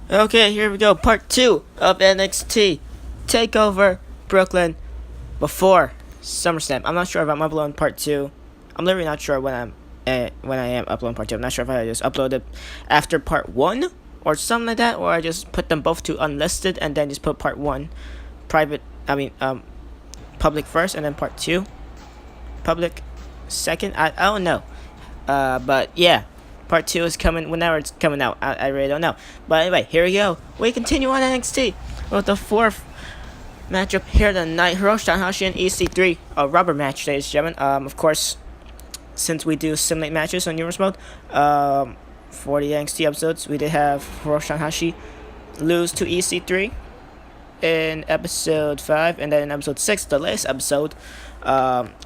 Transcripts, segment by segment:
Okay, here we go. Part 2 of NXT TAKEOVER Brooklyn before SummerSlam. I'm not sure if I'm uploading part 2. I'm literally not sure when I am uploading part 2. I'm not sure if I just uploaded after part 1 or something like that, or I just put them both to unlisted and then just put part 1 public first and then part 2 public second. I don't know. But yeah. Part 2 is coming whenever it's coming out. I really don't know. But anyway, here we go. We continue on NXT with the 4th matchup here tonight. Hiroshi, Tanahashi, and EC3. A rubber match, ladies and gentlemen. Of course, since we do simulate matches on Universe Mode, for the NXT episodes, we did have Hiroshi, Tanahashi lose to EC3 in episode 5. And then in episode 6, the latest episode,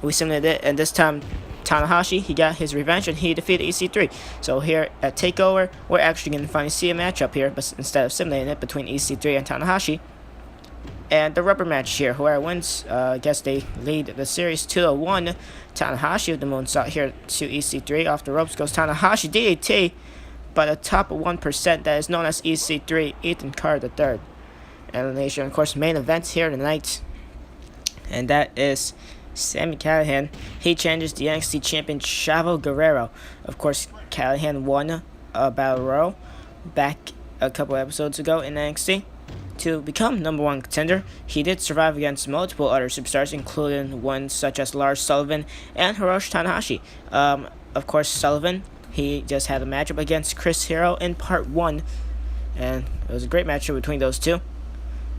we simulated it. And this time, Tanahashi, he got his revenge and he defeated EC3. So here at TakeOver, we're actually going to finally see a matchup here, but instead of simulating it between EC3 and Tanahashi. And the rubber match here, whoever wins, I guess they lead the series 2-1. Tanahashi with the moonsault here to EC3. Off the ropes goes Tanahashi, DDT, by the top of 1%, that is known as EC3, Ethan Carter III. Elimination, of course, main event here tonight. And that is Sami Callihan. He challenges the NXT champion Chavo Guerrero. Of course, Callihan won a Battle Royal back a couple episodes ago in NXT to become #1 contender. He did survive against multiple other superstars, including ones such as Lars Sullivan and Hiroshi Tanahashi. Of course, Sullivan, he just had a matchup against Chris Hero in part 1, and it was a great matchup between those two.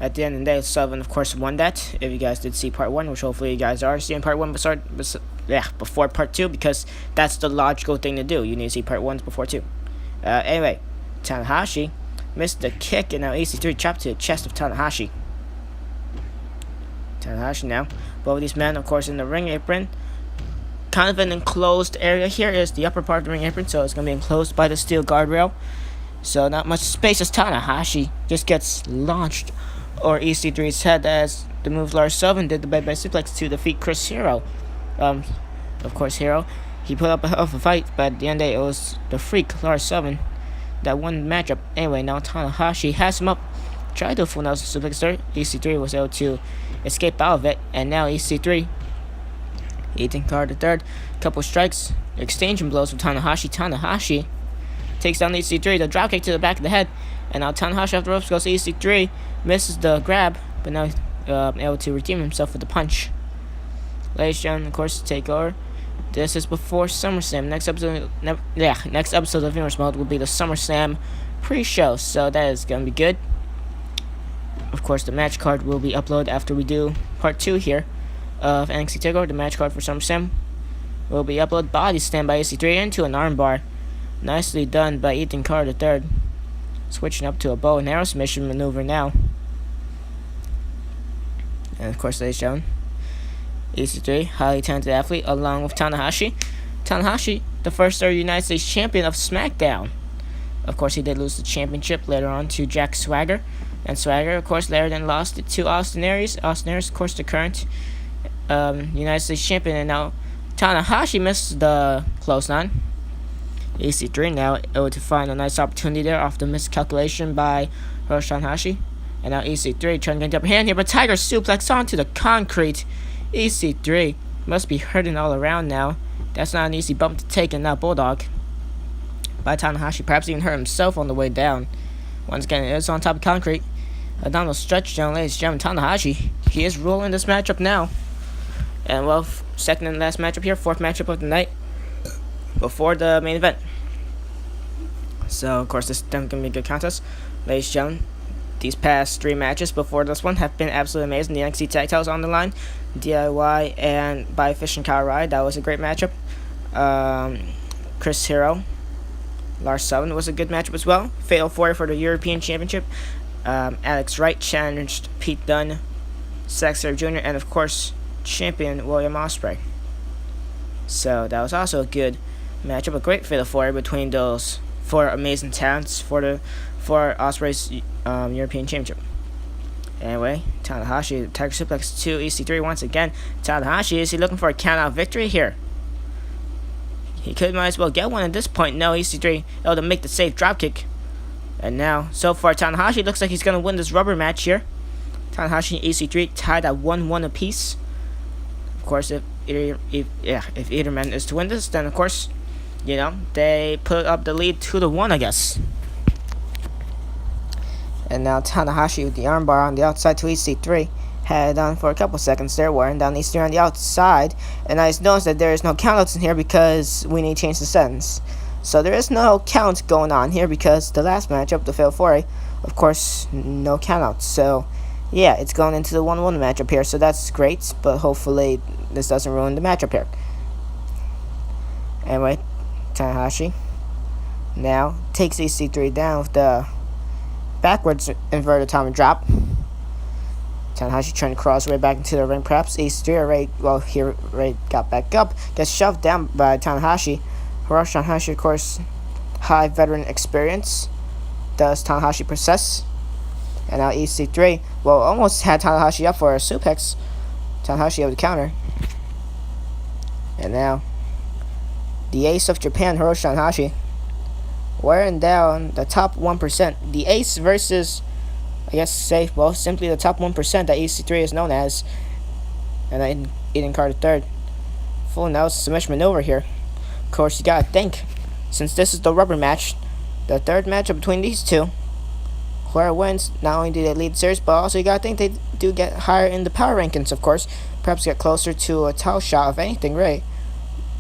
At the end of the day, Sullivan, of course, won that. If you guys did see part 1, which hopefully you guys are seeing part 1 before part 2, because that's the logical thing to do. You need to see part 1 before 2. Anyway, Tanahashi missed the kick, and now EC3 chopped to the chest of Tanahashi. Tanahashi now. Both of these men, of course, in the ring apron. Kind of an enclosed area here is the upper part of the ring apron, so it's going to be enclosed by the steel guardrail. So not much space as Tanahashi just gets launched or EC3's head as the move Lars Sullivan did the bye-bye suplex to defeat Chris Hero. Of course, Hero, he put up a hell of a fight, but at the end of the day, it was the freak Lars Sullivan that won the matchup. Anyway, now Tanahashi has him up, tried to full Nelson suplex there. EC3 was able to escape out of it, and now EC3, Ethan Carter III, couple strikes, exchanging blows with Tanahashi. Tanahashi takes down EC3, the dropkick to the back of the head, and now Tanahashi off the ropes goes to EC3, misses the grab, but now able to redeem himself with the punch. Ladies and gentlemen, of course, TakeOver. This is before SummerSlam. Next episode of Universe Mode will be the SummerSlam pre-show, so that is gonna be good. Of course, the match card will be uploaded after we do part 2 here of NXT TakeOver. The match card for SummerSlam will be uploaded. Body stand by EC3 into an armbar. Nicely done by Ethan Carter III. Switching up to a bow and arrow submission maneuver now. And of course, ladies and gentlemen, EC3, highly talented athlete, along with Tanahashi. Tanahashi, the first ever United States champion of SmackDown. Of course, he did lose the championship later on to Jack Swagger. And Swagger, of course, later then lost it to Austin Aries. Austin Aries, of course, the current United States champion. And now Tanahashi missed the clothesline. EC3 now able to find a nice opportunity there off the miscalculation by Hiroshi Tanahashi. And now EC3 trying to get the upper hand here, but Tiger suplex onto the concrete. EC3 must be hurting all around now. That's not an easy bump to take, and now Bulldog by Tanahashi, perhaps even hurt himself on the way down. Once again, it's on top of concrete. Abdominal stretch down, ladies and gentlemen. Tanahashi, he is rolling this matchup now. And well, second and last matchup here, 4th matchup of the night before the main event. So, of course, this is definitely going to be a good contest. Ladies and gentlemen, these past 3 matches before this one have been absolutely amazing. The NXT tag titles on the line, DIY and by Fish and Kyle Ride. That was a great matchup. Chris Hero, Lars Sullivan was a good matchup as well. Fatal 4 for the European Championship. Alex Wright challenged Pete Dunne, Zack Sabre Jr., and of course, champion William Ospreay. So that was also a good matchup, a great fatal 4 between those 4 amazing talents for Ospreay's European Championship. Anyway, Tanahashi, Tiger suplex to EC3 once again. Tanahashi, is he looking for a count-out victory here? He might as well get one at this point. No, EC3 able to make the safe dropkick. And now, so far, Tanahashi looks like he's going to win this rubber match here. Tanahashi and EC3 tied at 1-1 apiece. Of course, if either man is to win this, then of course, you know, they put up the lead 2-1, I guess. And now Tanahashi with the armbar on the outside to EC3. Had it on for a couple seconds there, wearing down EC3 on the outside. And I noticed that there is no countouts in here because we need to change the settings. So there is no count going on here because the last matchup, the Fatal 4, of course, no countouts. So yeah, it's going into the 1-1 matchup here, so that's great, but hopefully this doesn't ruin the matchup here. Anyway, Tanahashi now takes EC3 down with the backwards inverted Tommy drop. Tanahashi trying to cross right back into the ring, perhaps. EC3 already, well, he already got back up, gets shoved down by Tanahashi. Hiroshi Tanahashi, of course, high veteran experience. Does Tanahashi possess? And now EC3, well, almost had Tanahashi up for a suplex. Tanahashi able to counter. And now, the ace of Japan, Hiroshi Tanahashi, wearing down the top 1%. The ace versus, I guess, simply the top 1% that EC3 is known as. And then Eden Carter third. Full now submission maneuver here. Of course, you gotta think, since this is the rubber match, the third matchup between these two, whoever wins, not only do they lead the series, but also you gotta think they do get higher in the power rankings, of course. Perhaps get closer to a title shot of anything, right?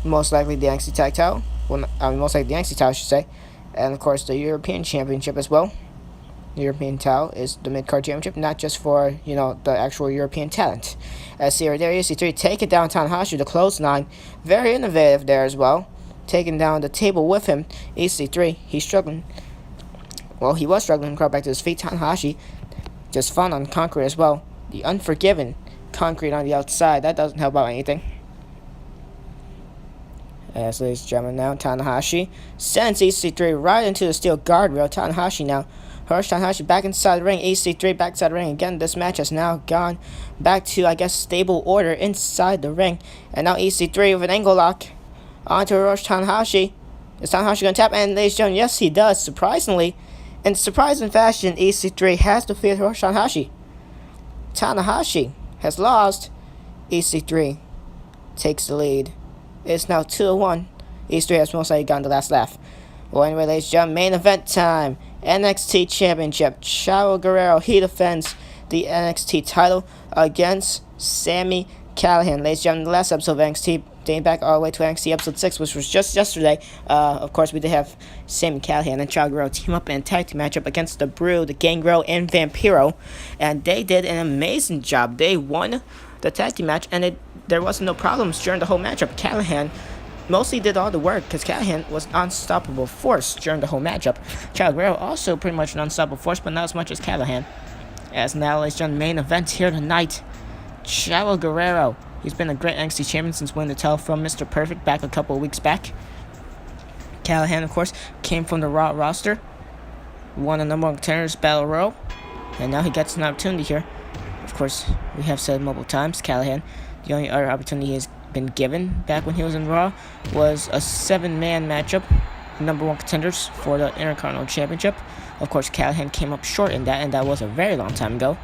Most likely the NXT Tag title. Well, most likely the NXT title, I should say. And of course the European Championship as well. The European title is the mid-card championship, not just for, you know, the actual European talent. As here, there EC3 taking down Tanahashi, the clothesline. Very innovative there as well. Taking down the table with him. EC3, he's struggling. Well, he was struggling to crawl back to his feet. Tanahashi just fun on concrete as well. The Unforgiven concrete on the outside. That doesn't help out anything. As ladies and gentlemen, now Tanahashi sends EC3 right into the steel guardrail. Tanahashi now. Hiroshi Tanahashi back inside the ring. EC3 back inside the ring. Again, this match has now gone back to, I guess, stable order inside the ring. And now EC3 with an angle lock onto Hiroshi Tanahashi. Is Tanahashi going to tap? And ladies and gentlemen, yes, he does. Surprisingly, in surprising fashion, EC3 has defeated Hiroshi Tanahashi. Tanahashi has lost. EC3 takes the lead. It's now 2-1. EC3 has most likely gotten the last laugh. Well, anyway, ladies and gentlemen, main event time. NXT Championship. Chavo Guerrero, he defends the NXT title against Sami Callihan. Ladies and gentlemen, the last episode of NXT, dating back all the way to NXT episode 6, which was just yesterday. Of course, we did have Sami Callihan and Chavo Guerrero team up in a tag team matchup against the Brew, the Gangrel, and Vampiro. And they did an amazing job. They won the tag team match, and there wasn't no problems during the whole matchup. Callihan mostly did all the work because Callihan was an unstoppable force during the whole matchup. Chavo Guerrero also pretty much an unstoppable force, but not as much as Callihan. As now, ladies and gentlemen, main event here tonight. Chavo Guerrero. He's been a great NXT champion since winning the title from Mr. Perfect back a couple of weeks back. Callihan, of course, came from the Raw roster. Won a number 1 contenders battle royal. And now he gets an opportunity here. Of course, we have said multiple times, Callihan, the only other opportunity he has been given back when he was in Raw was a 7-man matchup, number 1 contenders for the Intercontinental Championship. Of course, Callihan came up short in that, and that was a very long time ago.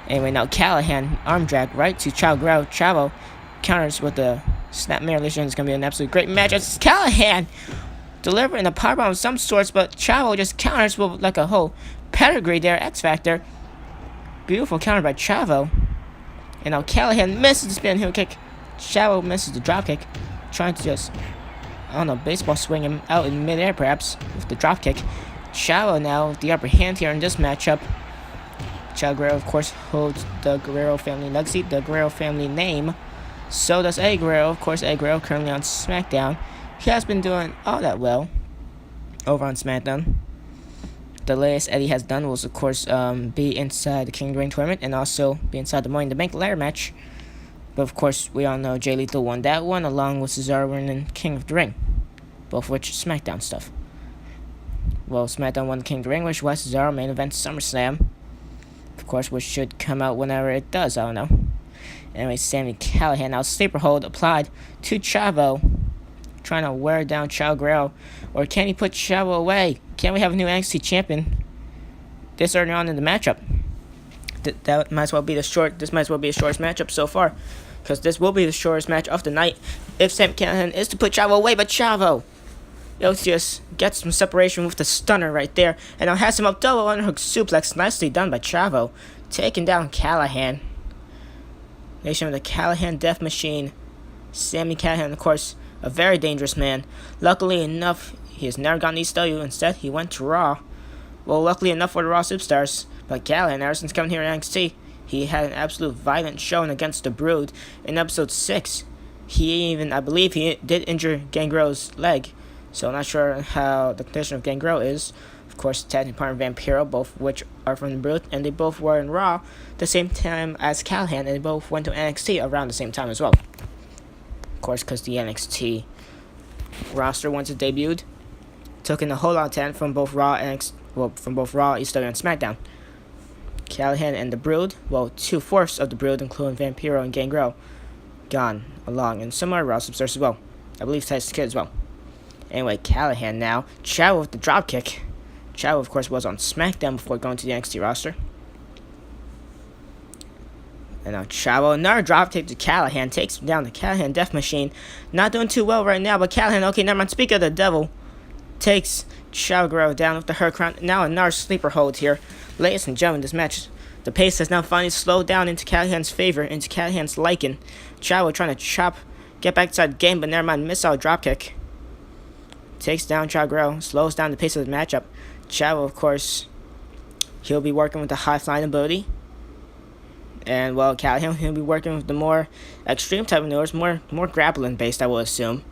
Anyway, now Callihan arm drag right to Chavo Guerrero. Chavo counters with the snap mirror. Ladies and gentlemen, it's going to be an absolutely great match. It's Callihan delivering a powerbomb of some sorts, but Chavo just counters with like a whole pedigree there, X Factor. Beautiful counter by Chavo. And now Callihan misses the spin heel kick. Chavo misses the drop kick. Trying to just, I don't know, baseball swing him out in midair perhaps with the drop kick. Chavo now with the upper hand here in this matchup. Chavo Guerrero, of course, holds the Guerrero family legacy, the Guerrero family name. So does Eddie Guerrero. Of course, Eddie Guerrero currently on SmackDown. He has been doing all that well over on SmackDown. The latest Eddie has done was, of course, be inside the King of the Ring tournament and also be inside the Money in the Bank ladder match. But, of course, we all know Jay Lethal won that one along with Cesaro winning King of the Ring, both of which are SmackDown stuff. Well, SmackDown won the King of the Ring, which was Cesaro main event SummerSlam. Of course, which should come out whenever it does, I don't know. Anyway, Sami Callihan, now sleeper hold applied to Chavo. trying to wear down Chavo Guerrero, or can he put Chavo away? Can we have a new NXT champion this early on in the matchup? That might as well be the short. This might as well be the shortest matchup so far, because this will be the shortest match of the night if Sami Callihan is to put Chavo away. But Chavo, just gets some separation with the stunner right there, and now has him up double underhook suplex. Nicely done by Chavo, taking down Callihan. Nation of the Callihan Death Machine. Sami Callihan, of course, a very dangerous man. Luckily enough, he has never gotten ECW. Instead, he went to Raw. Well, luckily enough for the Raw Superstars, but Callihan, ever since coming here in NXT, he had an absolute violent showing against the Brood. In episode 6, I believe he did injure Gangrel's leg. So I'm not sure how the condition of Guerrero is. Of course, Ted and partner Vampiro, both of which are from the Brood, and they both were in Raw the same time as Callihan, and they both went to NXT around the same time as well. Of course, because the NXT roster, once it debuted, took in a whole lot of talent from both Raw, ECW, and SmackDown. Callihan and the Brood, well, 2/4 of the Brood, including Vampiro and Gangrel, gone along, and some other Raw Superstars as well. I believe Tyson Kidd as well. Anyway, Callihan now. Chavo with the dropkick. Chavo, of course, was on SmackDown before going to the NXT roster. And now Chavo, another dropkick to Callihan. Takes down the Callihan Death Machine. Not doing too well right now, but Callihan, okay, never mind. Speak of the devil. Takes Chavo Guerrero down with the Hurricane. Now another sleeper hold here. Ladies and gentlemen, this match, the pace has now finally slowed down into Callihan's favor, into Callihan's liking. Chavo trying to get back inside the game, but never mind. Miss out dropkick. Takes down Chavo Guerrero, slows down the pace of the matchup. Chavo, of course, he'll be working with the high flying ability. And, well, Callihan, he'll be working with the more extreme type of maneuvers, more grappling based, I will assume.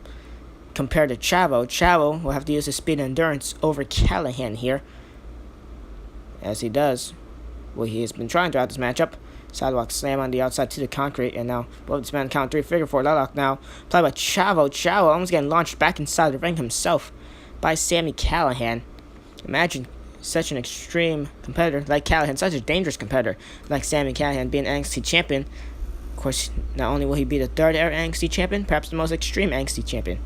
Compared to Chavo, Chavo will have to use his speed and endurance over Callihan here. As he does what he has been trying throughout this matchup. Sidewalk slam on the outside to the concrete, and now both this man count 3 figure 4 lock now. Applied by Chavo. Chavo almost getting launched back inside the ring himself by Sami Callihan. Imagine such an extreme competitor like Callihan, such a dangerous competitor like Sami Callihan being NXT champion. Of course, not only will he be the 3rd ever NXT champion, perhaps the most extreme NXT champion.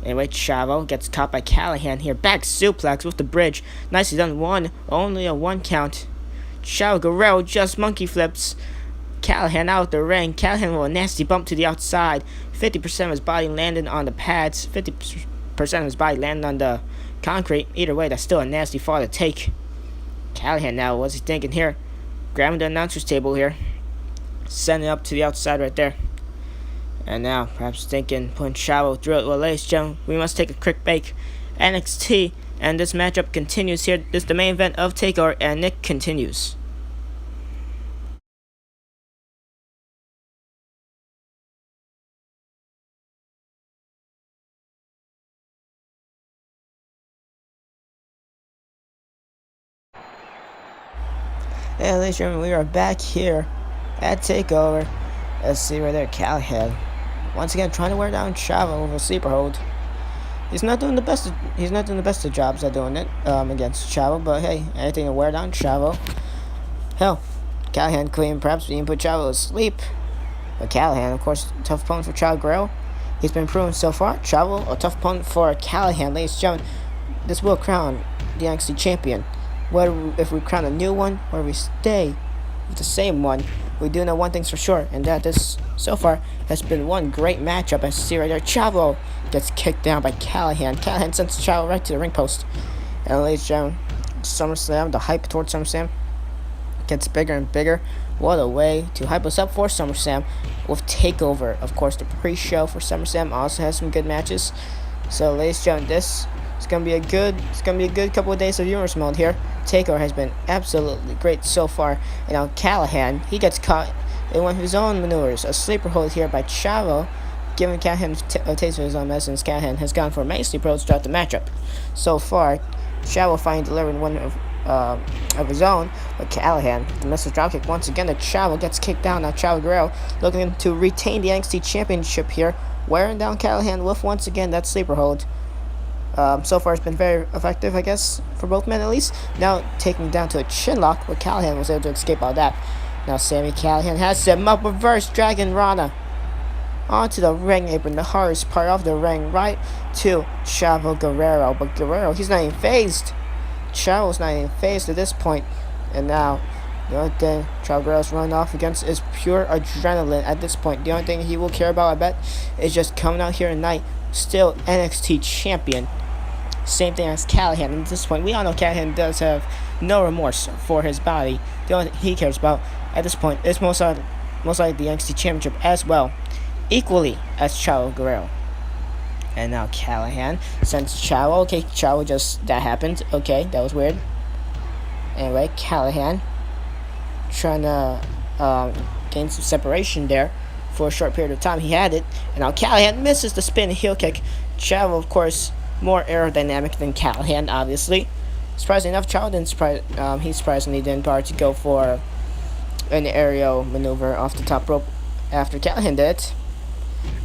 Anyway, Chavo gets caught by Callihan here. Back suplex with the bridge. Nicely done. Only a 1 count. Chavo Guerrero just monkey flips Callihan out the ring. Callihan with a nasty bump to the outside. 50% of his body landed on the pads. 50% of his body landed on the concrete. Either way, that's still a nasty fall to take. Callihan now, what's he thinking here? Grabbing the announcer's table here. Sending it up to the outside right there. And now, perhaps thinking, putting Chavo through it. Well, ladies and gentlemen, we must take a quick break. NXT, and this matchup continues here. This is the main event of TakeOver, and Nick continues. And ladies and gentlemen, we are back here at TakeOver. Let's see right there, Callihan. Once again, trying to wear down Chavo with a sleeper hold. He's not doing the best of jobs at doing it against Chavo, but hey, anything to wear down Chavo. Hell, Callihan could perhaps even put Chavo to sleep. But Callihan, of course, tough opponent for Chavo Guerrero. He's been proven so far. Chavo, a tough opponent for Callihan. Ladies and gentlemen, this will crown the NXT champion. Whether if we crown a new one or we stay with the same one, we do know one thing's for sure, and that this so far has been one great matchup. As you see right there, Chavo gets kicked down by Callihan. Callihan sends Chavo right to the ring post. And ladies and gentlemen, SummerSlam, the hype towards SummerSlam gets bigger and bigger. What a way to hype us up for SummerSlam with TakeOver. Of course, the pre-show for SummerSlam also has some good matches. So, ladies and gentlemen, this is gonna be a good couple of days of viewers mode here. TakeOver has been absolutely great so far. And now Callihan, he gets caught in one of his own maneuvers, a sleeper hold here by Chavo, giving Callihan a taste of his own medicine. Callihan has gone for many sleeper holds throughout the matchup. So far, Chavo finally delivering one of his own, but Callihan, the missile dropkick once again. The Chavo gets kicked down. Now Chavo Guerrero looking to retain the NXT championship here, wearing down Callihan with once again that sleeper hold. So far it's been very effective, I guess, for both men at least. Now taking down to a chin lock, but Callihan was able to escape all that. Now Sami Callihan has him up, reverse Dragon Rana. onto the ring apron, the hardest part of the ring, right to Chavo Guerrero. But Guerrero, he's not even phased. Chavo's not even phased at this point. And now, the only thing Chavo Guerrero's running off against is pure adrenaline at this point. The only thing he will care about, I bet, is just coming out here tonight, still NXT champion. Same thing as Callihan. And at this point, we all know Callihan does have no remorse for his body. The only thing he cares about at this point is most likely the NXT Championship as well, equally as Chavo Guerrero. And now Callihan sends Chavo. Okay, Chavo that happened. Okay, that was weird. Anyway, Callihan trying to gain some separation there for a short period of time. He had it, and now Callihan misses the spin heel kick. Chavo, of course, more aerodynamic than Callihan, obviously. Surprisingly enough, Chavo didn't he surprisingly didn't bother to go for an aerial maneuver off the top rope after Callihan did it.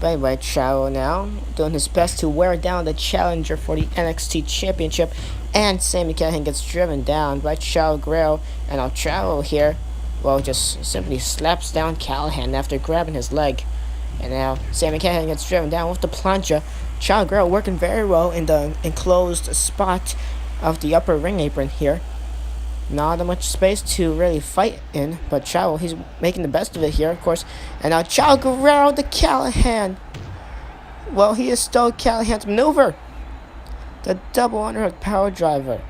But anyway, Chavo now doing his best to wear down the challenger for the NXT Championship, and Sami Callihan gets driven down by Chavo Guerrero, and now Chavo here, well, just simply slaps down Callihan after grabbing his leg. And now Sami Callihan gets driven down with the plancha. Chavo Guerrero working very well in the enclosed spot of the upper ring apron here. Not that much space to really fight in, but Chavo, he's making the best of it here, of course. And now Chavo Guerrero to Callihan. Well, he has stole Callihan's maneuver. The double underhook power driver.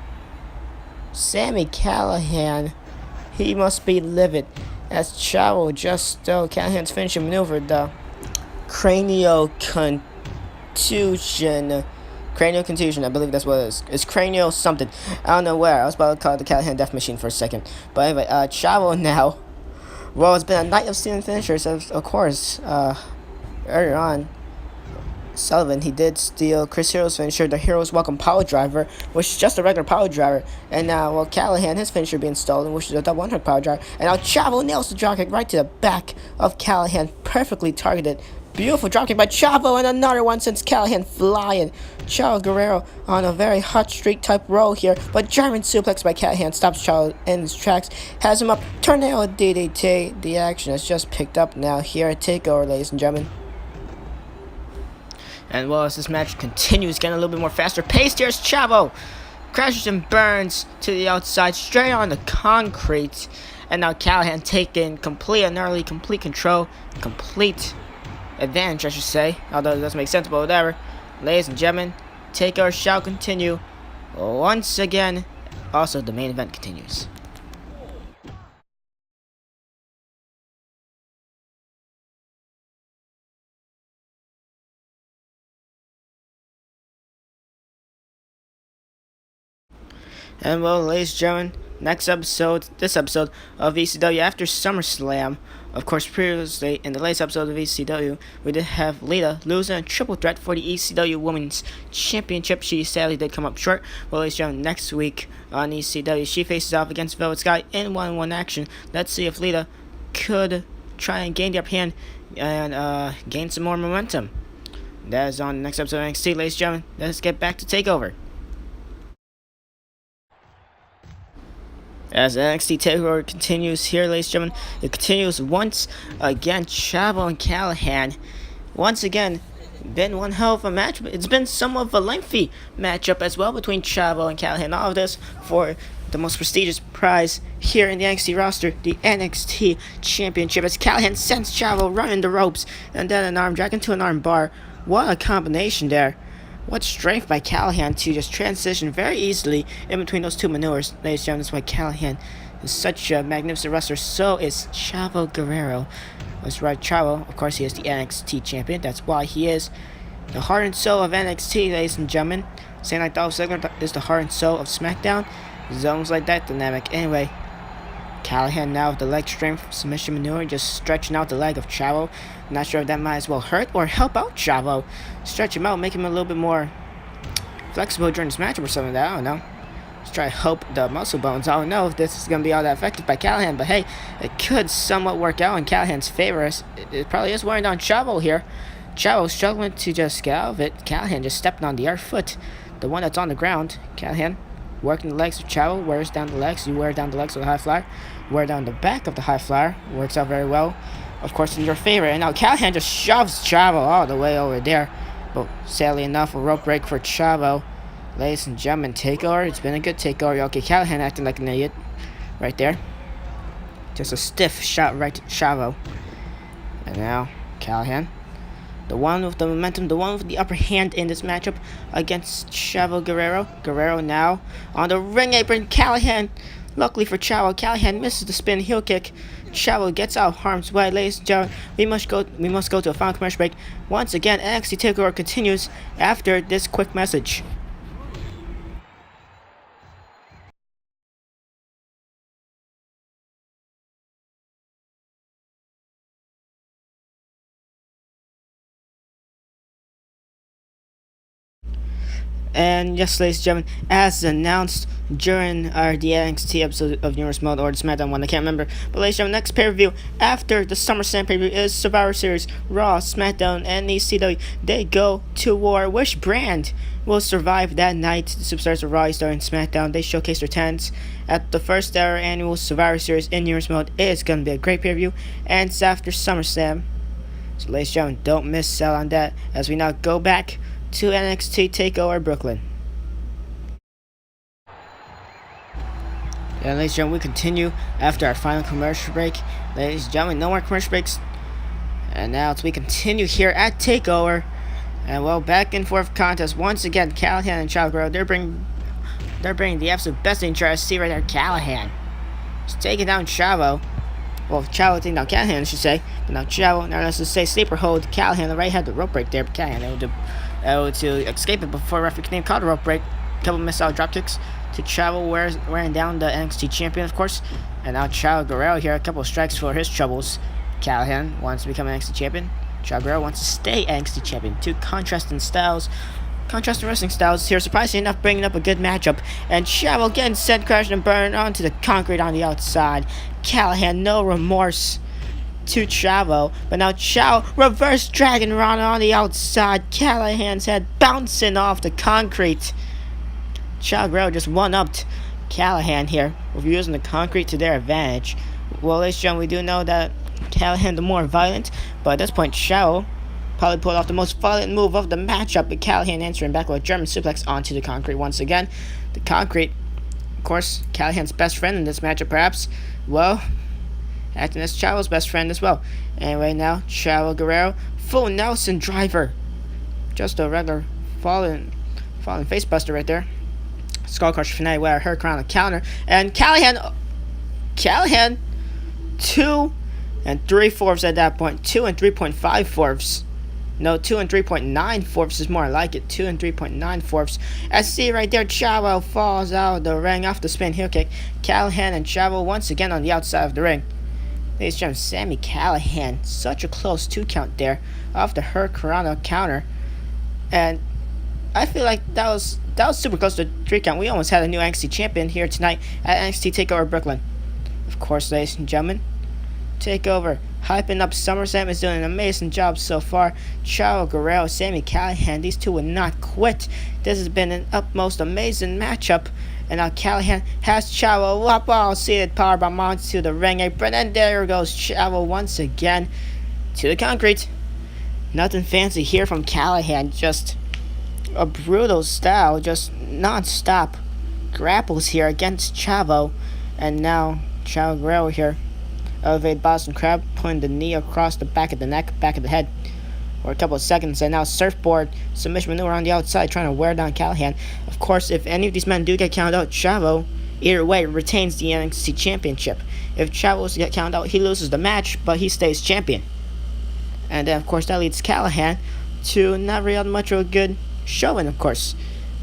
Sami Callihan, he must be livid, as Chavo just stole Callihan's finishing maneuver, the cranial contusion. Cranial contusion, I believe that's what it is. It's cranial something. I don't know where. I was about to call it the Callihan Death Machine for a second. But anyway, Chavo now. Well, it's been a night of stealing finishers, of course. Earlier on, Sullivan, he did steal Chris Hero's finisher, the Hero's Welcome Power Driver, which is just a regular power driver. And now, well, Callihan, his finisher being stolen, which is a double underhook power driver. And now Chavo nails the dropkick right to the back of Callihan, perfectly targeted. Beautiful dropkick by Chavo, and another one sends Callihan flying. Chavo Guerrero on a very hot streak type roll here, but German suplex by Callihan stops Chavo in his tracks, has him up, tornado DDT. The action has just picked up now here at TakeOver, ladies and gentlemen. And well, as this match continues, getting a little bit more faster paced, here's Chavo. Crashes and burns to the outside, straight on the concrete. And now Callihan taking complete control, complete advantage, I should say, although it doesn't make sense, but whatever. Ladies and gentlemen, TakeOver shall continue once again. Also, the main event continues. And well, ladies and gentlemen, this episode of ECW after SummerSlam. Of course, previously in the latest episode of ECW, we did have Lita losing a triple threat for the ECW Women's Championship. She sadly did come up short. Well, ladies and gentlemen, next week on ECW, she faces off against Velvet Sky in 1-on-1 action. Let's see if Lita could try and gain the upper hand and gain some more momentum. That is on the next episode of NXT, ladies and gentlemen. Let's get back to TakeOver. As NXT TakeOver continues here, ladies and gentlemen, it continues once again. Chavo and Callihan, once again, been one hell of a match. It's been somewhat of a lengthy matchup as well between Chavo and Callihan. All of this for the most prestigious prize here in the NXT roster, the NXT Championship, as Callihan sends Chavo running the ropes and then an arm drag into an arm bar. What a combination there. What strength by Callihan to just transition very easily in between those two maneuvers. Ladies and gentlemen, that's why Callihan is such a magnificent wrestler. So is Chavo Guerrero. That's right, Chavo, of course, he is the NXT champion. That's why he is the heart and soul of NXT, ladies and gentlemen. Same like Dolph Ziggler is the heart and soul of SmackDown. Zones like that dynamic. Anyway, Callihan now with the leg strength submission maneuver, just stretching out the leg of Chavo. Not sure if that might as well hurt or help out Chavo. Stretch him out, make him a little bit more flexible during this matchup or something like that. I don't know. Let's try to help the muscle bones. I don't know if this is going to be all that effective by Callihan, but hey, it could somewhat work out in Callihan's favor. It probably is wearing down Chavo here. Chavo struggling to just get out of it. Callihan just stepping on the other foot, the one that's on the ground. Callihan working the legs of Chavo, wears down the legs. You wear down the legs of the high flyer. Wear down the back of the high flyer. Works out very well. of course, in your favor. And now Callihan just shoves Chavo all the way over there. But sadly enough, a rope break for Chavo. Ladies and gentlemen, takeover. It's been a good takeover. Okay, Callihan acting like an idiot right there. Just a stiff shot right to Chavo. And now Callihan, the one with the momentum, the one with the upper hand in this matchup against Chavo Guerrero. Guerrero now on the ring apron. Callihan, luckily for Chavo, Callihan misses the spin heel kick. Chavo gets out of harm's way. Ladies and gentlemen, we must go to a final commercial break. Once again, NXT TakeOver continues after this quick message. And yes, ladies and gentlemen, as announced during the NXT episode of Universe Mode or the SmackDown one, I can't remember. But ladies and gentlemen, next pay-per-view after the SummerSlam pay-per-view is Survivor Series, Raw, SmackDown, and ECW. They go to war. Which brand will survive that night? The superstars of Raw, ECW, and SmackDown, they showcase their talents at the first ever annual Survivor Series in Universe Mode. It's going to be a great pay-per-view, and it's after SummerSlam. So ladies and gentlemen, don't miss out on that as we now go back to NXT TakeOver Brooklyn. And ladies and gentlemen, we continue after our final commercial break. Ladies and gentlemen, no more commercial breaks. And now as we continue here at TakeOver. And well, back and forth contest once again. Callihan and Chavo Guerrero, they're bringing the absolute best thing to see right there. Callihan is taking down Chavo. Well, Chavo taking down Callihan, I should say. But now Chavo, now let's just say sleeper hold. Callihan, the right had the rope break there, but Callihan able to escape it before referee name called a rope break. Couple missed out drop kicks to Chavo, wearing down the NXT champion, of course. And now Chavo Guerrero here, a couple of strikes for his troubles. Callihan wants to become NXT champion. Chavo Guerrero wants to stay NXT champion. Two contrasting wrestling styles here. Surprisingly enough, bringing up a good matchup. And Chavo getting sent crashing and burned onto the concrete on the outside. Callihan, no remorse to Chavo, but now Chavo reverse dragon run on the outside. Callihan's head bouncing off the concrete. Chavo Guerrero just one-upped Callihan here with using the concrete to their advantage. Well, ladies and gentlemen, we do know that Callihan the more violent, but at this point Chavo probably pulled off the most violent move of the matchup, but Callihan answering back with a German suplex onto the concrete once again. The concrete, of course, Callihan's best friend in this matchup, perhaps. Well, acting as Chavo's best friend as well. Anyway, now Chavo Guerrero, full Nelson driver. Just a regular falling face buster right there. Skull crusher finale with a hurricane on the counter. And Callihan 2 3/4 at that point. 2 3.5/4. No, 2 3.9/4 is more like it. 2 3.9/4. As see right there, Chavo falls out of the ring off the spin heel kick. Callihan and Chavo once again on the outside of the ring. Ladies and gentlemen, Sami Callihan, such a close 2 count there off the hurricane counter. And I feel like that was super close to a 3 count. We almost had a new NXT champion here tonight at NXT TakeOver Brooklyn. Of course, ladies and gentlemen, TakeOver hyping up SummerSlam is doing an amazing job so far. Chavo Guerrero, Sami Callihan, these two will not quit. This has been an utmost amazing matchup. And now Callihan has Chavo up all seated powerbomb onto the ring apron. And there goes Chavo once again to the concrete. Nothing fancy here from Callihan. Just a brutal style. Just non-stop grapples here against Chavo. And now Chavo Guerrero here. Elevated Boston Crab, putting the knee across the back of the neck, back of the head for a couple of seconds, and now surfboard submission maneuver on the outside, trying to wear down Callihan. Of course, if any of these men do get counted out, Chavo, either way, retains the NXT championship. If Chavo was to get counted out, he loses the match, but he stays champion. And then, of course, that leads Callihan to not really much of a good showing, of course,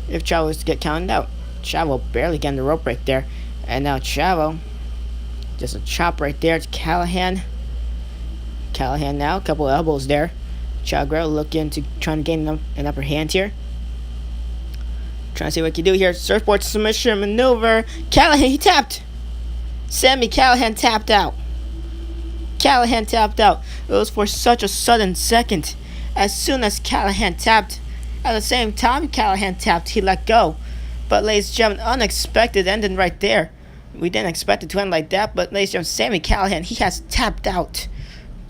if Chavo was to get counted out. Chavo barely getting the rope break there, and now Chavo, just a chop right there to Callihan. Callihan now, a couple of elbows there. Chavo Guerrero looking to trying to gain an upper hand here. Trying to see what he can do here. Surfboard submission maneuver. Callihan, he tapped. Sami Callihan tapped out. Callihan tapped out. It was for such a sudden second. As soon as Callihan tapped, at the same time Callihan tapped, he let go. But ladies and gentlemen, unexpected ending right there. We didn't expect it to end like that, but ladies and gentlemen, Sami Callihan, he has tapped out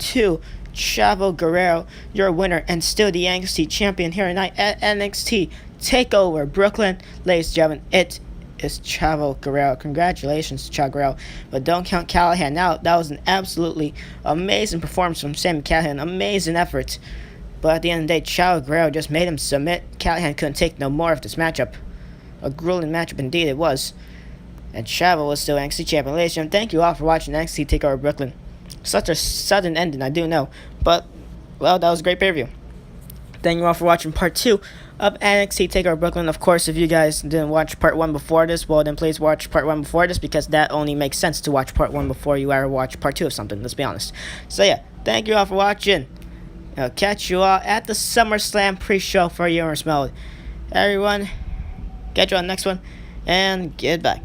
2. Chavo Guerrero, your winner and still the NXT champion here tonight at NXT TAKEOVER Brooklyn. Ladies and gentlemen, it is Chavo Guerrero. Congratulations to Chavo Guerrero. But don't count Callihan out. That was an absolutely amazing performance from Sami Callihan. Amazing effort. But at the end of the day, Chavo Guerrero just made him submit. Callihan couldn't take no more of this matchup. A grueling matchup indeed it was. And Chavo was still NXT champion. Ladies and gentlemen, thank you all for watching NXT TAKEOVER Brooklyn. Such a sudden ending, I do know. But, well, that was a great pay-per-view. Thank you all for watching part 2 of NXT TAKEOVER Brooklyn. Of course, if you guys didn't watch part 1 before this, well, then please watch part 1 before this, because that only makes sense to watch part 1 before you ever watch part 2 of something, let's be honest. So, yeah, thank you all for watching. I'll catch you all at the SummerSlam pre-show for Universe Mode. Everyone, catch you on the next one, and goodbye.